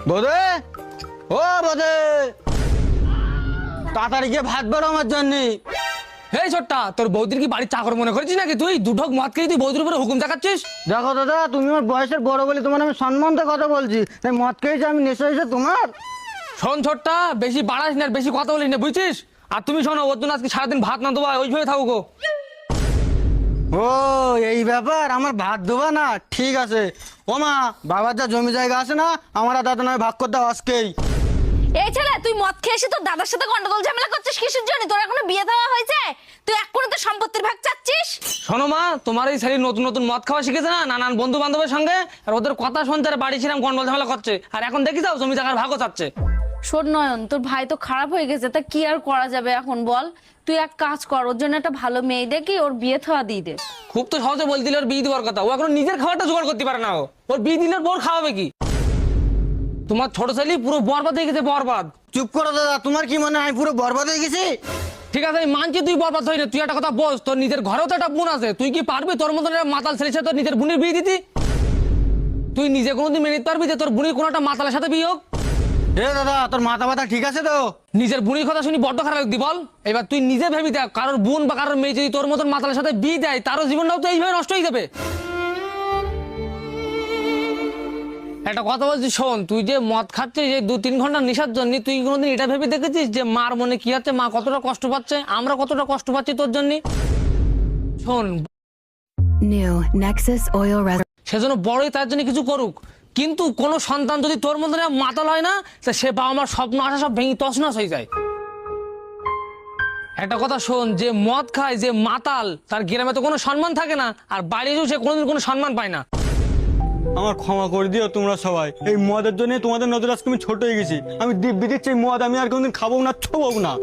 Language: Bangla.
বোধে, ও বোধে, তাড়াতাড়ি গিয়ে ভাত বেরো আমার জন্য। এই ছোট্টা, তোর বৌদির কি বাড়ির চাকর মনে করেছিস নাকি? তুই দুঢক মদ খেয়ে তুই বৌদির উপরে হুকুম দেখাচ্ছিস? দেখো দাদা, তুমি আমার বয়সের বড় বলে তোমার আমি সম্মান দিয়ে কথা বলছি। এই মদ খেয়েছি আমি, নেশা হয়েছে তোমার। শোন ছোট্টা, বেশি বাড়াস না, বেশি কথা বলিস না, বুঝছিস? আর তুমি শোনো, ওর জন্য আজকে সারাদিন ভাত না দেওয়া ওইভাবে থাকুক। ও এই ব্যাপার, আমার ভাত দেবা না? ঠিক আছে। ও মা, বাবার যা জমি জায়গা আছে না, আমার আর দাদা নয় ভাগ করতে আজকেই। এই ছেলে, তুই মদ খেয়ে এসে তোর দাদার সাথে গন্ডগোল ঝামেলা করছিস কিসের জন্য? তোর এখনো বিয়ে দেওয়া হয়েছে, তুই এক কোণে তো সম্পত্তির ভাগ চাচ্ছিস। শোনো মা, তোমার এই ছেলে নতুন নতুন মদ খাওয়া শিখেছে না, নানান বন্ধু বান্ধবের সঙ্গে, আর ওদের কথা শুনতে আর বাড়ি ছিলাম গন্ডগোল ঝামেলা করছে, আর এখন দেখি যাও জমি জায়গার ভাগও চাচ্ছে। শোন নয়ন, তোর ভাই তো খারাপ হয়ে গেছে, তা কি আর করা যাবে এখন বল? তুই এক কাজ কর, ওর জন্য একটা ভালো মেয়ে দেখি ওর বিয়ে থাওয়া দিয়ে দে। খুব তো সহজে বল দিলে ওর বিয়ে দেওয়ার কথা, ও এখন নিজের খাবারটা জোগাড় করতে পারে না, ওর বিয়ে দিলে ওর খাওয়াবে কি? তোমার ছোট ছেলে পুরো বরবাদ হয়ে গেছে, বরবাদ। চুপ করো দাদা, তোমার কি মনে হয় আমি পুরো বরবাদ হয়ে গেছি? ঠিক আছে, আমি মানছি তুই বরবাদ হয়ে না, তুই একটা কথা বল, তোর নিজের ঘরেও তো একটা বোন আছে, তুই কি পারবি তোর মতন একটা মাতাল ছেলের সাথে তোর নিজের বোনের বিয়ে দিতি? তুই নিজে কোনোদিন মেনে নিতে পারবি যে তোর বোনের কোনো একটা মাতালের সাথে বিয়ে হোক? এ দাদা, তোর মাথা ব্যথা ঠিক আছে তো? নিজের বোনের কথা শুনি বড্ড খারাপ লাগতি বল। এবার তুই নিজে ভেবি দেখ, কারোর বোন বা কারোর মেয়ে যদি তোর মতন মাতালের সাথে বিয়ে দেয়, তারও জীবনটাও তো এইভাবে নষ্ট হয়ে যাবে। একটা কথা বলছি শোন, তুই যে মদ খাচ্ছিস যে 2-3 ঘন্টা নেশার জন্য, তুই কোনোদিন এটা ভেবে দেখেছিস যে মার মনে কি হচ্ছে, মা কতটা কষ্ট পাচ্ছে, আমরা কতটা কষ্ট পাচ্ছি তোর জন্য? শোন, New Nexus Oil সেজন্য বড়ই তার জন্য কিছু করুক, কিন্তু কোনো সন্তান যদি তোর মতন মাতাল হয় না, তা সে বাবা মার স্বপ্ন আশা সব ভেঙে তছনছ হয়ে যায়। একটা কথা শোন, যে মদ খায়, যে মাতাল, তার গ্রামে তো কোনো সম্মান থাকে না, আর বাড়ি এসেও সে কোনোদিন কোনো সম্মান পায় না। আমার ক্ষমা করে দিও তোমরা সবাই, এই মদের জন্য তোমাদের নজর আজকে আমি ছোট হয়ে গেছি। আমি দিব্যি দিচ্ছি, এই মদ আমি আর কোনদিন খাবো না, ছোবো না।